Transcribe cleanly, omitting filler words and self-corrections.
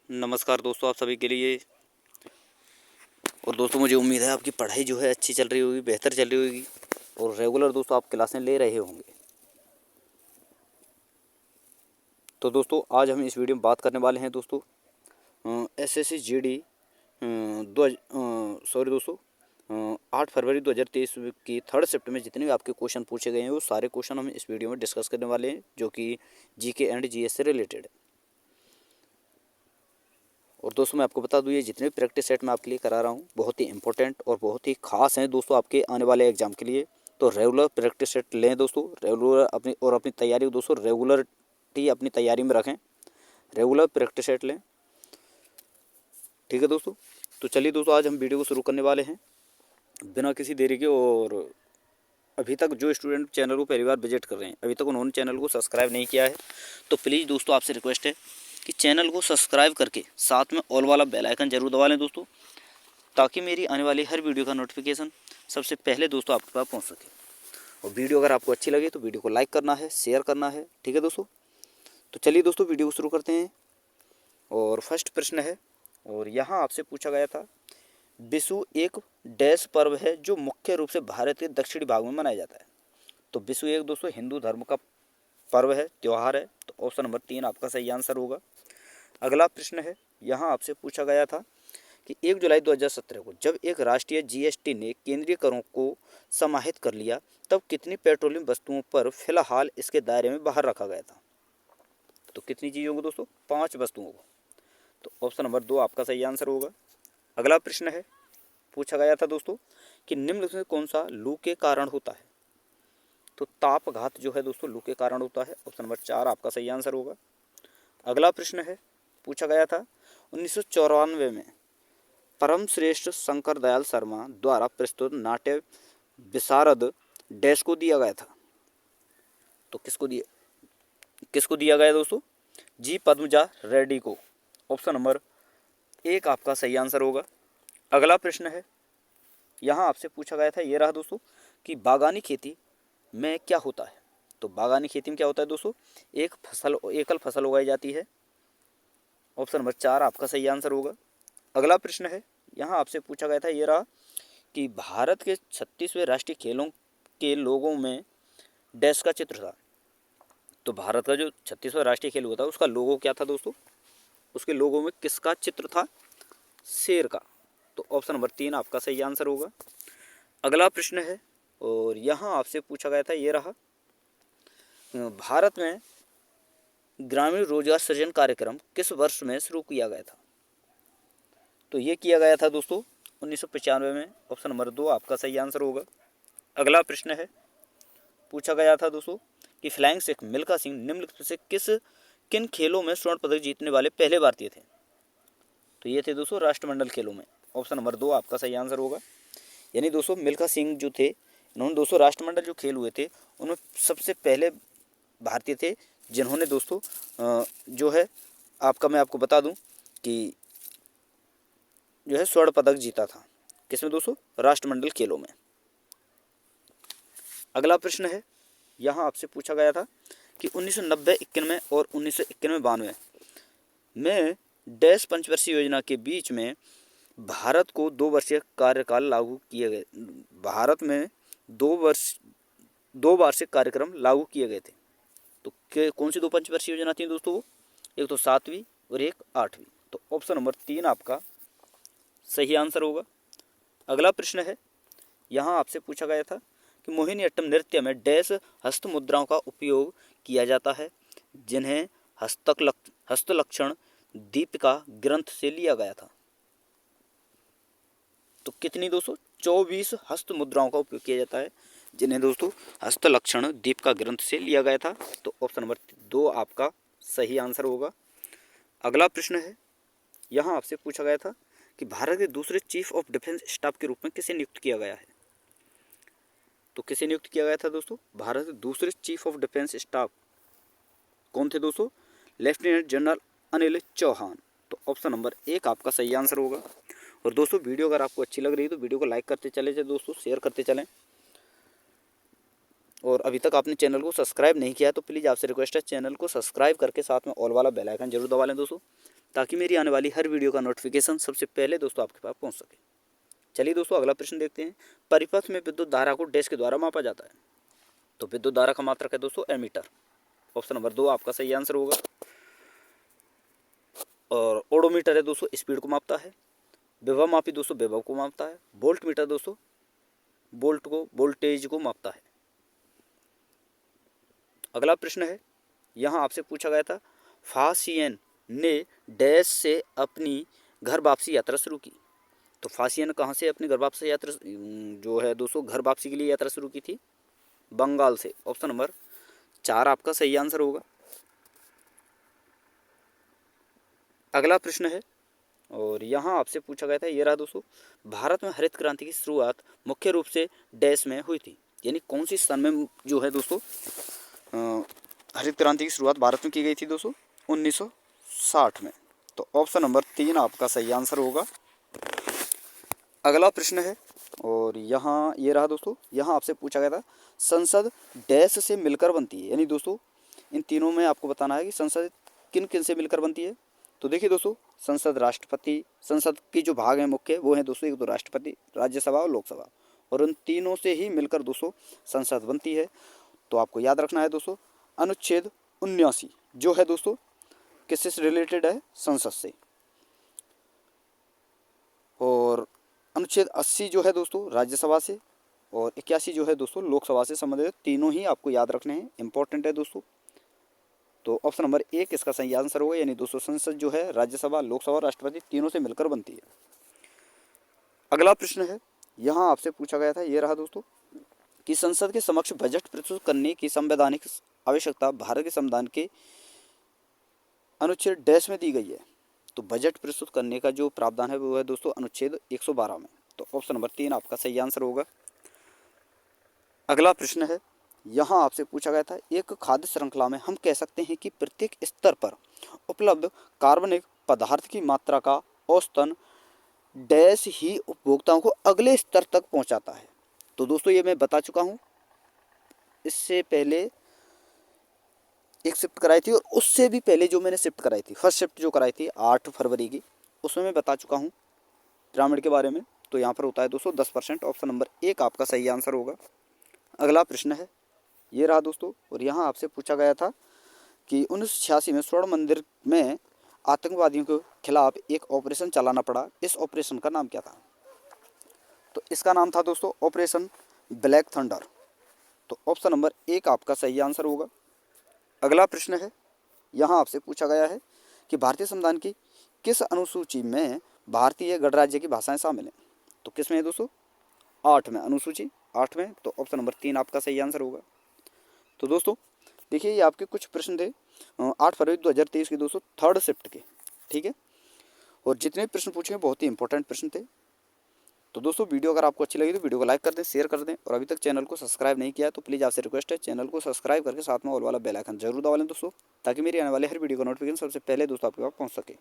नमस्कार दोस्तों, आप सभी के लिए। और दोस्तों, मुझे उम्मीद है आपकी पढ़ाई जो है अच्छी चल रही होगी, बेहतर चल रही होगी और रेगुलर दोस्तों आप क्लासें ले रहे होंगे। तो दोस्तों, आज हम इस वीडियो में बात करने वाले हैं दोस्तों एसएससी जीडी दो सॉरी दोस्तों 8 फरवरी 2023 की थर्ड शिफ्ट में जितने भी आपके क्वेश्चन पूछे गए हैं वो सारे क्वेश्चन हम इस वीडियो में डिस्कस करने वाले हैं, जो कि जीके एंड जीएस से रिलेटेड है। और दोस्तों, मैं आपको बता दूं, ये जितने भी प्रैक्टिस सेट मैं आपके लिए करा रहा हूँ बहुत ही इंपॉर्टेंट और बहुत ही खास हैं दोस्तों आपके आने वाले एग्जाम के लिए। तो रेगुलर प्रैक्टिस सेट लें दोस्तों, रेगुलर अपनी तैयारी दोस्तों रेगुलरिटी अपनी तैयारी में रखें, रेगुलर प्रैक्टिस सेट लें। ठीक है दोस्तों, तो चलिए दोस्तों, आज हम वीडियो को शुरू करने वाले हैं बिना किसी देरी के। और अभी तक जो स्टूडेंट चैनल को पहली बार विजिट कर रहे हैं, अभी तक उन्होंने चैनल को सब्सक्राइब नहीं किया है, तो प्लीज़ दोस्तों आपसे रिक्वेस्ट है कि चैनल को सब्सक्राइब करके साथ में ऑल वाला बेल आइकन जरूर दबा लें दोस्तों, ताकि मेरी आने वाली हर वीडियो का नोटिफिकेशन सबसे पहले दोस्तों आपके पास पहुंच सके। और वीडियो अगर आपको अच्छी लगे तो वीडियो को लाइक करना है, शेयर करना है। ठीक है दोस्तों, तो चलिए दोस्तों वीडियो को शुरू करते हैं। और फर्स्ट प्रश्न है, और यहाँ आपसे पूछा गया था, विषु एक डैश पर्व है जो मुख्य रूप से भारत के दक्षिणी भाग में मनाया जाता है। तो विषु एक दोस्तों हिंदू धर्म का पर्व है, त्यौहार है। तो ऑप्शन नंबर 3 आपका सही आंसर होगा। अगला प्रश्न है, यहाँ आपसे पूछा गया था कि 1 जुलाई 2017 को जब एक राष्ट्रीय जीएसटी ने केंद्रीय करों को समाहित कर लिया, तब कितनी पेट्रोलियम वस्तुओं पर फिलहाल इसके दायरे में बाहर रखा गया था। तो कितनी चीज़ों को दोस्तों? 5 वस्तुओं को। तो ऑप्शन नंबर 2 आपका सही आंसर होगा। अगला प्रश्न है, पूछा गया था दोस्तों कि निम्न में कौन सा लू के कारण होता है। तो तापघात जो है दोस्तों लू के कारण होता है। ऑप्शन नंबर 4 आपका सही आंसर होगा। अगला प्रश्न है, पूछा गया था 1994 में परम श्रेष्ठ शंकर दयाल शर्मा द्वारा प्रस्तुत नाट्य विशारद डैश को दिया गया था। तो किसको दिया गया दोस्तों? जी पद्मजा रेड्डी को। ऑप्शन नंबर 1 आपका सही आंसर होगा। अगला प्रश्न है, यहाँ आपसे पूछा गया था, ये रहा दोस्तों, कि बागानी खेती में क्या होता है। तो बागानी खेती में क्या होता है दोस्तों? एकल फसल उगाई जाती है। ऑप्शन नंबर 4 आपका सही आंसर होगा। अगला प्रश्न है, यहाँ आपसे पूछा गया था, ये रहा, कि भारत के 36वें राष्ट्रीय खेलों के लोगों में डैश का चित्र था। तो भारत का जो 36वां राष्ट्रीय खेल हुआ था उसका लोगो क्या था दोस्तों? उसके लोगों में किसका चित्र था? शेर का। तो ऑप्शन नंबर 3 आपका सही आंसर होगा। अगला प्रश्न है, और यहाँ आपसे पूछा गया था, ये रहा, भारत में ग्रामीण रोजगार सृजन कार्यक्रम किस वर्ष में शुरू किया गया था। तो ये किया गया था दोस्तों 1995 में। ऑप्शन नंबर 2 आपका सही आंसर होगा। अगला प्रश्न है, पूछा गया था दोस्तों कि फ्लाइंग सिख मिल्खा सिंह निम्नलिखित से किन खेलों में स्वर्ण पदक जीतने वाले पहले भारतीय थे। तो ये थे दोस्तों राष्ट्रमंडल खेलों में। ऑप्शन नंबर 2 आपका सही आंसर होगा। यानी दोस्तों मिल्खा सिंह जो थे, इन्होंने दोस्तों राष्ट्रमंडल जो खेल हुए थे उनमें सबसे पहले भारतीय थे जिन्होंने दोस्तों जो है मैं आपको बता दूं कि जो है स्वर्ण पदक जीता था। किसमें दोस्तों? राष्ट्रमंडल खेलों में। अगला प्रश्न है, यहाँ आपसे पूछा गया था कि 1990-91 और 1991-92 में डैश पंचवर्षीय योजना के बीच में भारत को 2 वर्षीय कार्यकाल लागू किए गए। भारत में 2 वार्षिक कार्यक्रम लागू किए गए थे। तो कौन सी 2 पंचवर्षीय योजना थी दोस्तों? एक तो 7वीं और एक 8वीं। तो ऑप्शन नंबर 3 आपका सही आंसर होगा। अगला प्रश्न है, यहाँ आपसे पूछा गया था कि मोहिनीअट्टम नृत्य में डैश हस्त मुद्राओं का उपयोग किया जाता है, जिन्हें हस्तलक्षण दीपिका ग्रंथ से लिया गया था। तो कितनी दोस्तों? 24 हस्त मुद्राओं का उपयोग किया जाता है, जिन्हें दोस्तों हस्तलक्षण दीपिका ग्रंथ से लिया गया था। तो ऑप्शन नंबर 2 आपका सही आंसर होगा। अगला प्रश्न है, यहाँ आपसे पूछा गया था कि भारत के दूसरे चीफ ऑफ डिफेंस स्टाफ के रूप में किसे नियुक्त किया गया है। तो किसे नियुक्त किया गया था दोस्तों? भारत के दूसरे चीफ ऑफ डिफेंस स्टाफ कौन थे दोस्तों? Lieutenant general Anil Chauhan. तो ऑप्शन नंबर 1 आपका सही आंसर होगा। और दोस्तों, वीडियो अगर आपको अच्छी लग रही है तो वीडियो को लाइक करते चले जाए दोस्तों, शेयर करते चलें। और अभी तक आपने चैनल को सब्सक्राइब नहीं किया है तो प्लीज़ आपसे रिक्वेस्ट है, चैनल को सब्सक्राइब करके साथ में ऑल वाला बेल आइकन जरूर दबा लें दोस्तों, ताकि मेरी आने वाली हर वीडियो का नोटिफिकेशन सबसे पहले दोस्तों आपके पास पहुंच सके। चलिए दोस्तों अगला प्रश्न देखते हैं। परिपथ में विद्युत धारा को डैश के द्वारा मापा जाता है। तो विद्युत धारा का मात्रक है दोस्तों एमीटर। ऑप्शन नंबर 2 आपका सही आंसर होगा। और ओडोमीटर है दोस्तों स्पीड को मापता है। विभव मापी दोस्तों विभव को मापता है। वोल्ट मीटर दोस्तों वोल्टेज को मापता है। अगला प्रश्न है, यहाँ आपसे पूछा गया था फासियन ने डैश से अपनी घर वापसी यात्रा शुरू की। तो फासियन कहाँ से अपनी घर वापसी यात्रा जो है दोस्तों घर वापसी के लिए यात्रा शुरू की थी? बंगाल से। ऑप्शन नंबर 4 आपका सही आंसर होगा। अगला प्रश्न है और यहाँ आपसे पूछा गया था, ये रहा दोस्तों, भारत में हरित क्रांति की शुरुआत मुख्य रूप से डैश में हुई थी। यानी कौन सी सन में जो है दोस्तों हरित क्रांति की शुरुआत भारत में की गई थी दोस्तों? 1960 में। तो ऑप्शन नंबर 3 आपका सही आंसर होगा। अगला प्रश्न है और यहाँ ये रहा दोस्तों, यहाँ आपसे पूछा गया था संसद डैश से मिलकर बनती है। यानी दोस्तों इन तीनों में आपको बताना है कि संसद किन किन से मिलकर बनती है। तो देखिए दोस्तों, संसद राष्ट्रपति, संसद की जो भाग हैं मुख्य वो हैं दोस्तों, एक तो राष्ट्रपति, राज्यसभा और लोकसभा, और उन तीनों से ही मिलकर दोस्तों संसद बनती है। तो आपको याद रखना है दोस्तों, अनुच्छेद 79 जो है दोस्तों किससे रिलेटेड है? संसद से। और अनुच्छेद 80 जो है दोस्तों राज्यसभा से, और 81 जो है दोस्तों लोकसभा से संबंधित। तीनों ही आपको याद रखने हैं, इंपॉर्टेंट है दोस्तों। तो ऑप्शन नंबर 1 इसका सही आंसर होगा। यानी दोस्तों संसद जो है राज्यसभा, लोकसभा और राष्ट्रपति तीनों से मिलकर बनती है। अगला प्रश्न है, यहाँ आपसे पूछा गया था, ये रहा दोस्तों, कि संसद के समक्ष बजट प्रस्तुत करने की संवैधानिक आवश्यकता भारत के संविधान के अनुच्छेद डैश में दी गई है। तो बजट प्रस्तुत करने का जो प्रावधान है वो है दोस्तों अनुच्छेद 112 में। तो ऑप्शन नंबर 3 आपका सही आंसर होगा। अगला प्रश्न है, यहाँ आपसे पूछा गया था, एक खाद्य श्रृंखला में हम कह सकते हैं कि प्रत्येक स्तर पर उपलब्ध कार्बनिक पदार्थ की मात्रा का औसतन डैश ही उपभोक्ताओं को अगले स्तर तक पहुँचाता है। तो दोस्तों ये मैं बता चुका हूँ, इससे पहले एक शिफ्ट कराई थी और उससे भी पहले जो मैंने शिफ्ट कराई थी, फर्स्ट शिफ्ट जो कराई थी 8 फरवरी की, उसमें मैं बता चुका हूँ पिरामिड के बारे में। तो यहाँ पर होता है दोस्तों 10%। ऑप्शन नंबर 1 आपका सही आंसर होगा। अगला प्रश्न है, ये रहा दोस्तों, और यहाँ आपसे पूछा गया था कि 1986 में स्वर्ण मंदिर में आतंकवादियों के खिलाफ एक ऑपरेशन चलाना पड़ा। इस ऑपरेशन का नाम क्या था? तो इसका नाम था दोस्तों ऑपरेशन ब्लैक थंडर। तो ऑप्शन नंबर 1 आपका सही आंसर होगा। अगला प्रश्न है, यहाँ आपसे पूछा गया है कि भारतीय संविधान की किस अनुसूची में भारतीय गणराज्य की भाषाएं शामिल हैं? तो किस में है दोस्तों? 8 में, अनुसूची 8 में। तो ऑप्शन नंबर 3 आपका सही आंसर होगा। तो दोस्तों देखिए ये आपके कुछ प्रश्न थे 8 फरवरी 2023 के दोस्तों थर्ड शिफ्ट के, ठीक है। और जितने प्रश्न पूछे हैं बहुत ही इंपॉर्टेंट प्रश्न थे। तो दोस्तों वीडियो अगर आपको अच्छी लगी तो वीडियो को लाइक कर दें, शेयर कर दें, और अभी तक चैनल को सब्सक्राइब नहीं किया है तो प्लीज़ आपसे रिक्वेस्ट है चैनल को सब्सक्राइब करके साथ में ऑल वाला बेल आइकन जरूर दबा लें दोस्तों, ताकि मेरी आने वाले हर वीडियो का नोटिफिकेशन सबसे पहले दोस्तों आपके पास पहुंच सके।